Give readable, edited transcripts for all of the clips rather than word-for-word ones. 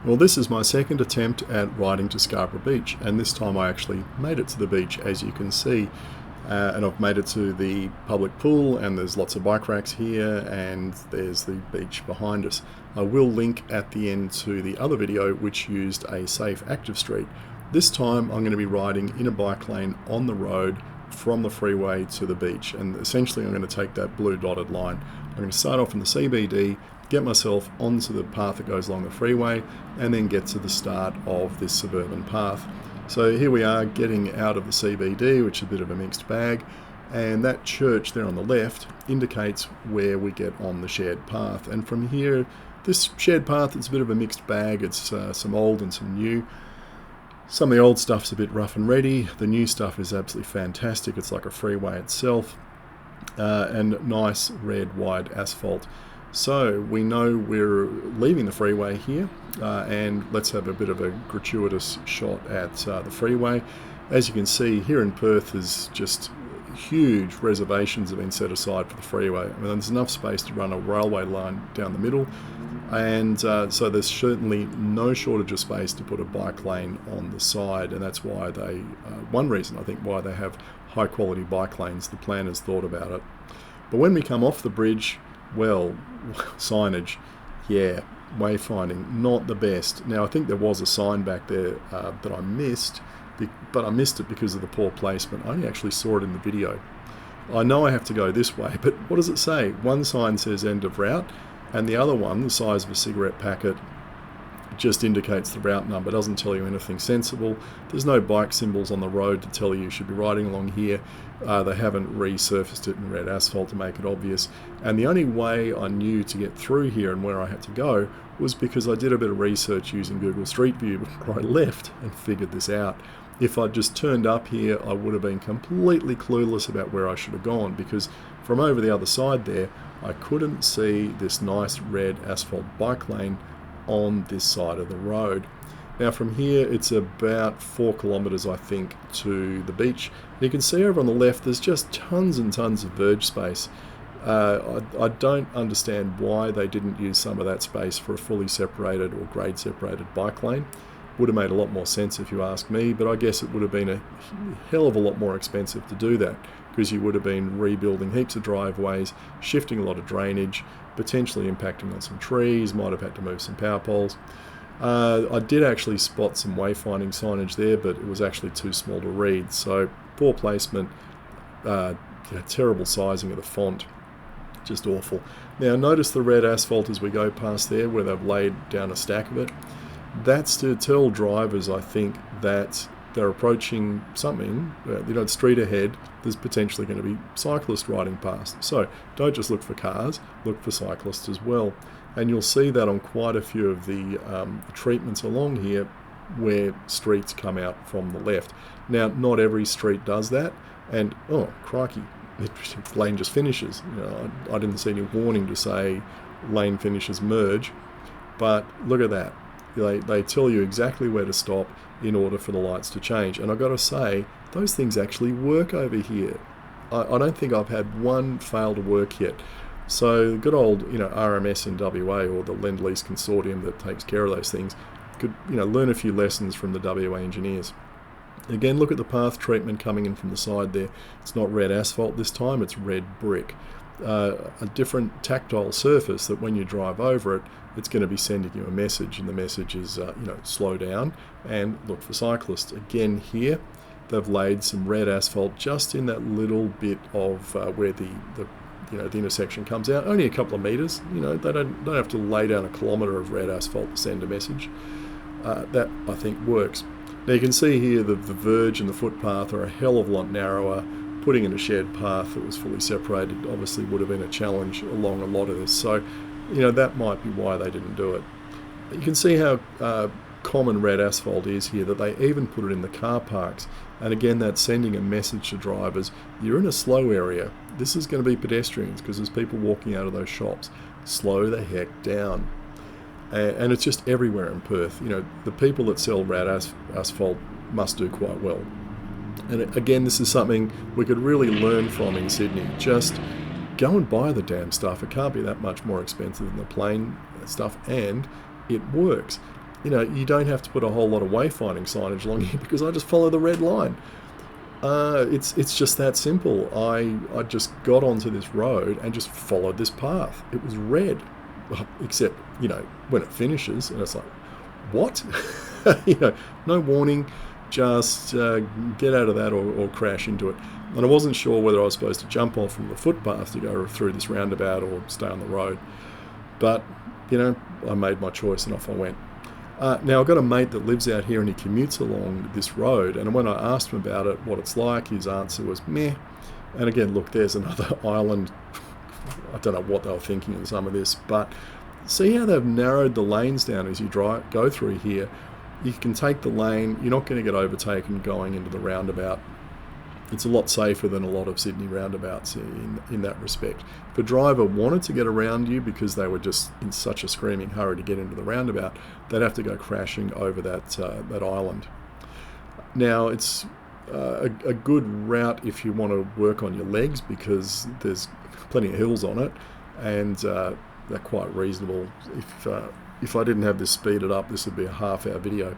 Well, this is my second attempt at riding to Scarborough Beach, and this time I actually made it to the beach, as you can see. And I've made it to the public pool, and there's lots of bike racks here, and there's the beach behind us. I will link at the end to the other video which used a safe active street. This time I'm going to be riding in a bike lane on the road from the freeway to the beach, and essentially I'm going to take that blue dotted line. I'm going to start off in the CBD, get myself onto the path that goes along the freeway, and then get to the start of this suburban path. So here we are getting out of the CBD, which is a bit of a mixed bag, and that church there on the left indicates where we get on the shared path. And from here, this shared path is a bit of a mixed bag. It's some old and some new. Some of the old stuff's a bit rough and ready. The new stuff is absolutely fantastic. It's like a freeway itself, and nice red wide asphalt. So we know we're leaving the freeway here, and let's have a bit of a gratuitous shot at the freeway. As you can see, here in Perth is just huge reservations have been set aside for the freeway. I mean, there's enough space to run a railway line down the middle, and so there's certainly no shortage of space to put a bike lane on the side, and that's why they, one reason I think why they have high quality bike lanes. The planners thought about it. But when we come off the bridge, well, signage, yeah, wayfinding, not the best. Now, I think there was a sign back there that I missed, but I missed it because of the poor placement. I only actually saw it in the video. I know I have to go this way, but what does it say? One sign says end of route, and the other one, the size of a cigarette packet, just indicates the route number, doesn't tell you anything sensible. There's no bike symbols on the road to tell you should be riding along here. They haven't resurfaced it in red asphalt to make it obvious. And the only way I knew to get through here and where I had to go was because I did a bit of research using Google Streetview before I left and figured this out. If I'd just turned up here, I would have been completely clueless about where I should have gone, because from over the other side there, I couldn't see this nice red asphalt bike lane on this side of the road. Now from here it's about 4 kilometers I think to the beach. And you can see over on the left there's just tons and tons of verge space. I don't understand why they didn't use some of that space for a fully separated or grade separated bike lane. Would have made a lot more sense if you ask me, but I guess it would have been a hell of a lot more expensive to do that, because you would have been rebuilding heaps of driveways, shifting a lot of drainage, potentially impacting on some trees, might have had to move some power poles. I did actually spot some wayfinding signage there, but it was actually too small to read, so poor placement, terrible sizing of the font, just awful. Now notice the red asphalt as we go past there, where they've laid down a stack of it. That's to tell drivers, I think, that they're approaching something, street ahead, there's potentially going to be cyclists riding past. So don't just look for cars, look for cyclists as well. And you'll see that on quite a few of the treatments along here where streets come out from the left. Now, not every street does that, and oh, crikey, the lane just finishes. I didn't see any warning to say lane finishes merge, but look at that. They tell you exactly where to stop in order for the lights to change. And I've got to say, those things actually work over here. I don't think I've had one fail to work yet. So good old RMS in WA, or the Lend-Lease consortium that takes care of those things, could learn a few lessons from the WA engineers. Again, look at the path treatment coming in from the side there. It's not red asphalt this time, it's red brick. A different tactile surface that when you drive over it, it's going to be sending you a message, and the message is slow down and look for cyclists. Again here, they've laid some red asphalt just in that little bit of where the intersection comes out, only a couple of meters. They don't have to lay down a kilometre of red asphalt to send a message. That I think works. Now you can see here that the verge and the footpath are a hell of a lot narrower. Putting in a shared path that was fully separated obviously would have been a challenge along a lot of this. So, that might be why they didn't do it. You can see how common red asphalt is here, that they even put it in the car parks. And again, that's sending a message to drivers. You're in a slow area. This is going to be pedestrians, because there's people walking out of those shops. Slow the heck down. And it's just everywhere in Perth. The people that sell red asphalt must do quite well. And again, this is something we could really learn from in Sydney. Just go and buy the damn stuff. It can't be that much more expensive than the plain stuff, and it works. you don't have to put a whole lot of wayfinding signage along here because I just follow the red line. It's just that simple. I just got onto this road and just followed this path. It was red, except when it finishes, and it's like, what? No warning, just get out of that or crash into it. And I wasn't sure whether I was supposed to jump off from the footpath to go through this roundabout or stay on the road. But, I made my choice and off I went. Now, I've got a mate that lives out here and he commutes along this road. And when I asked him about it, what it's like, his answer was meh. And again, look, there's another island. I don't know what they were thinking in some of this, but see how they've narrowed the lanes down as you go through here. You can take the lane. You're not going to get overtaken going into the roundabout. It's a lot safer than a lot of Sydney roundabouts in that respect. If a driver wanted to get around you because they were just in such a screaming hurry to get into the roundabout, they'd have to go crashing over that island. Now, it's a good route if you want to work on your legs because there's plenty of hills on it, and they're quite reasonable. If I didn't have this speeded up, this would be a half-hour video.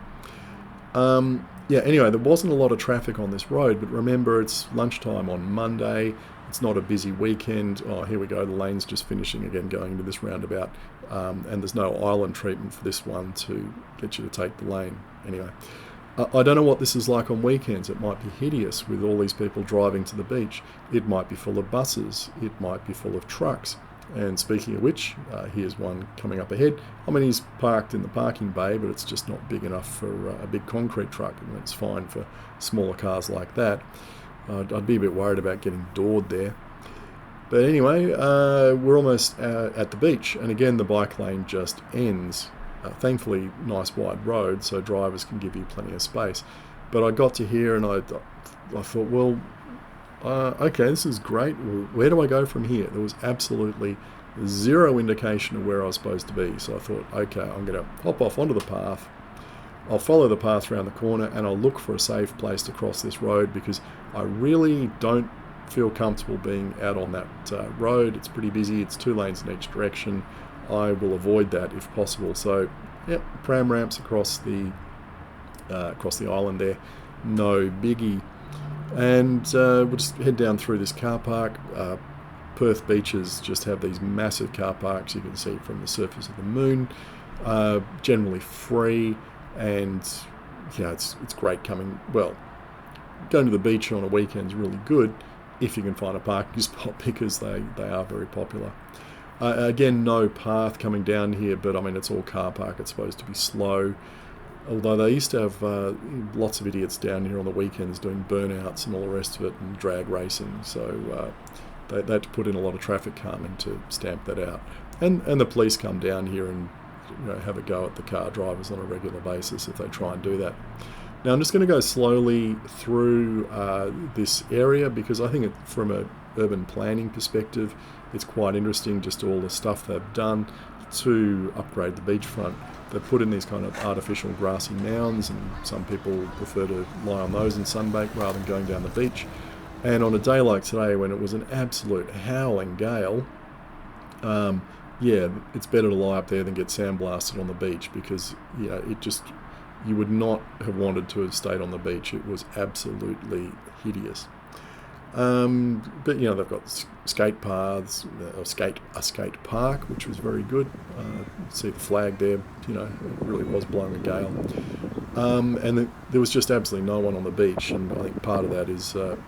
Anyway, there wasn't a lot of traffic on this road, but remember, it's lunchtime on Monday. It's not a busy weekend. Oh, here we go. The lane's just finishing again, going into this roundabout. And there's no island treatment for this one to get you to take the lane. Anyway, I don't know what this is like on weekends. It might be hideous with all these people driving to the beach. It might be full of buses. It might be full of trucks. And speaking of which, here's one coming up ahead. I mean, he's parked in the parking bay, but it's just not big enough for a big concrete truck. And it's fine for smaller cars like that. I'd be a bit worried about getting doored there. But anyway, we're almost at the beach. And again, the bike lane just ends. Thankfully, nice wide road, so drivers can give you plenty of space. But I got to here and I thought, well, okay, this is great. Where do I go from here? There was absolutely zero indication of where I was supposed to be. So I thought, okay, I'm going to hop off onto the path. I'll follow the path around the corner and I'll look for a safe place to cross this road because I really don't feel comfortable being out on that road. It's pretty busy. It's 2 lanes in each direction. I will avoid that if possible. So, pram ramps across the island there. No biggie. And we'll just head down through this car park. Perth beaches just have these massive car parks. You can see from the surface of the moon. Generally free, and it's great coming. Well, going to the beach on a weekend is really good if you can find a parking spot because they are very popular. Again, no path coming down here, but I mean it's all car park. It's supposed to be slow. Although they used to have lots of idiots down here on the weekends doing burnouts and all the rest of it and drag racing. So they had to put in a lot of traffic calming to stamp that out. And the police come down here and have a go at the car drivers on a regular basis if they try and do that. Now I'm just going to go slowly through this area because I think from an urban planning perspective it's quite interesting just all the stuff they've done to upgrade the beachfront. They've put in these kind of artificial grassy mounds, and some people prefer to lie on those and sunbake rather than going down the beach. And on a day like today when it was an absolute howling gale, it's better to lie up there than get sandblasted on the beach because you would not have wanted to have stayed on the beach. It was absolutely hideous. But they've got skate paths, a skate park, which was very good. See the flag there, it really was blowing a gale. And there was just absolutely no one on the beach, and I think part of that is a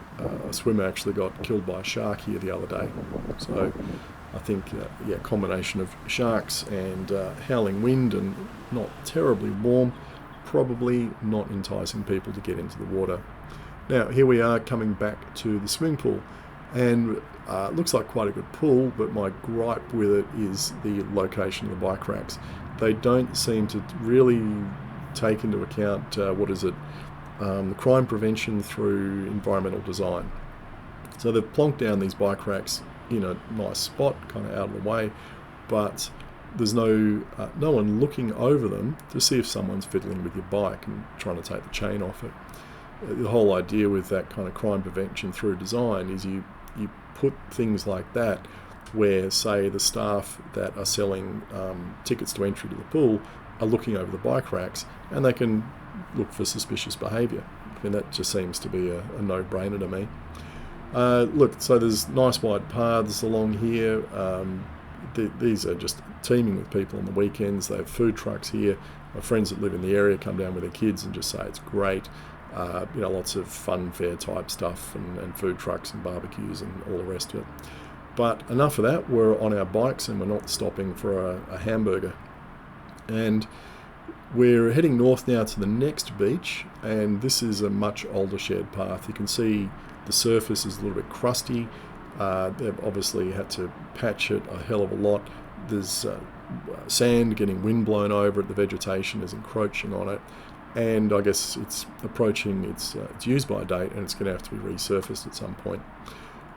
swimmer actually got killed by a shark here the other day. So I think, combination of sharks and howling wind and not terribly warm, probably not enticing people to get into the water. Now, here we are coming back to the swimming pool, and it looks like quite a good pool, but my gripe with it is the location of the bike racks. They don't seem to really take into account, the crime prevention through environmental design. So they've plonked down these bike racks in a nice spot, kind of out of the way, but there's no one looking over them to see if someone's fiddling with your bike and trying to take the chain off it. The whole idea with that kind of crime prevention through design is you put things like that where, say, the staff that are selling tickets to entry to the pool are looking over the bike racks and they can look for suspicious behaviour. I mean, that just seems to be a no-brainer to me. Look, so there's nice wide paths along here. These are just teeming with people on the weekends. They have food trucks here. My friends that live in the area come down with their kids and just say it's great. Lots of fun fair type stuff and food trucks and barbecues and all the rest of it. But enough of that. We're on our bikes and we're not stopping for a hamburger. And we're heading north now to the next beach, and this is a much older shared path. You can see the surface is a little bit crusty. They've obviously had to patch it a hell of a lot. There's sand getting wind blown over it. The vegetation is encroaching on it, and I guess it's approaching its use by date, and it's going to have to be resurfaced at some point.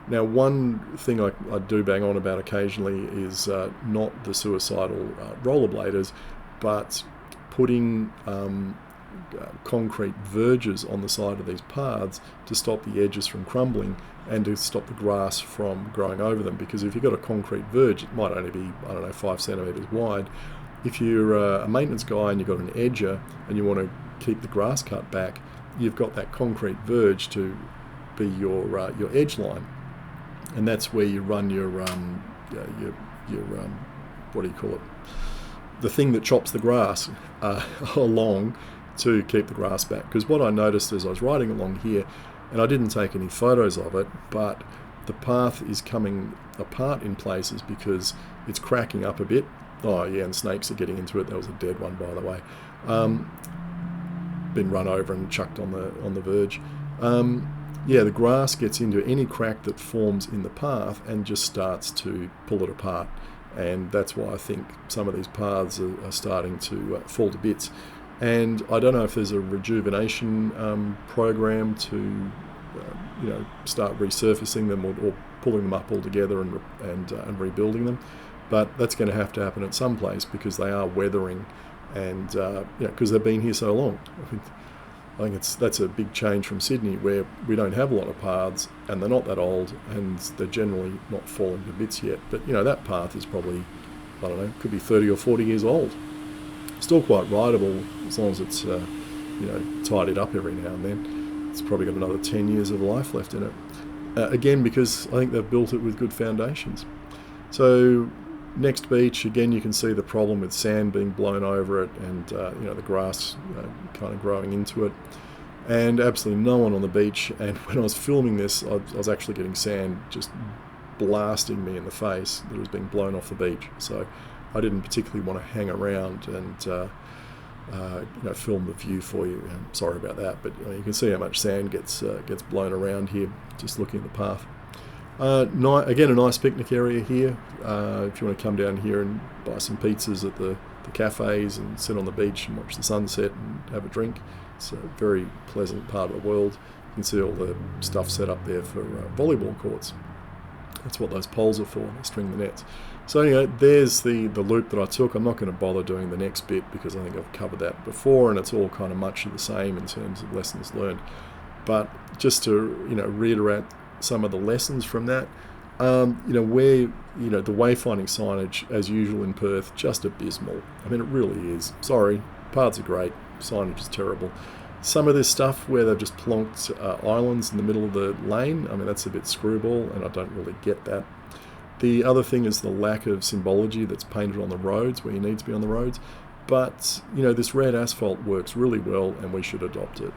Now, one thing I do bang on about occasionally is not the suicidal rollerbladers, but putting concrete verges on the side of these paths to stop the edges from crumbling and to stop the grass from growing over them. Because if you've got a concrete verge, it might only be, 5 centimetres wide. If you're a maintenance guy and you've got an edger and you want to keep the grass cut back, you've got that concrete verge to be your edge line. And that's where you run your what do you call it? The thing that chops the grass along to keep the grass back. Because what I noticed as I was riding along here, and I didn't take any photos of it, but the path is coming apart in places because it's cracking up a bit. Oh yeah, and snakes are getting into it. That was a dead one, by the way. Been run over and chucked on the verge. The grass gets into any crack that forms in the path and just starts to pull it apart. And that's why I think some of these paths are starting to fall to bits. And I don't know if there's a rejuvenation program to, start resurfacing them or pulling them up all together and rebuilding them. But that's going to happen at some place because they are weathering, and because they've been here so long. I think that's a big change from Sydney, where we don't have a lot of paths and they're not that old and they're generally not falling to bits yet. But that path is probably, could be 30 or 40 years old. Still quite rideable as long as it's tidied up every now and then. It's probably got another 10 years of life left in it. Again, because I think they've built it with good foundations. So next beach, again, you can see the problem with sand being blown over it and the grass kind of growing into it, and absolutely no one on the beach. And when I was filming this, I was actually getting sand just blasting me in the face that was being blown off the beach. So I didn't particularly want to hang around and film the view for you. Sorry about that, but you can see how much sand gets blown around here just looking at the path. Again, a nice picnic area here. If you want to come down here and buy some pizzas at the cafes and sit on the beach and watch the sunset and have a drink. It's a very pleasant part of the world. You can see all the stuff set up there for volleyball courts. That's what those poles are for. They string the nets. So anyway, there's the loop that I took. I'm not going to bother doing the next bit because I think I've covered that before, and it's all kind of much of the same in terms of lessons learned. But just to reiterate some of the lessons from that, where the wayfinding signage, as usual in Perth, just abysmal. I mean, it really is. Sorry, paths are great, signage is terrible. Some of this stuff where they've just plonked islands in the middle of the lane, I mean, that's a bit screwball, and I don't really get that. The other thing is the lack of symbology that's painted on the roads where you need to be on the roads. But, this red asphalt works really well, and we should adopt it.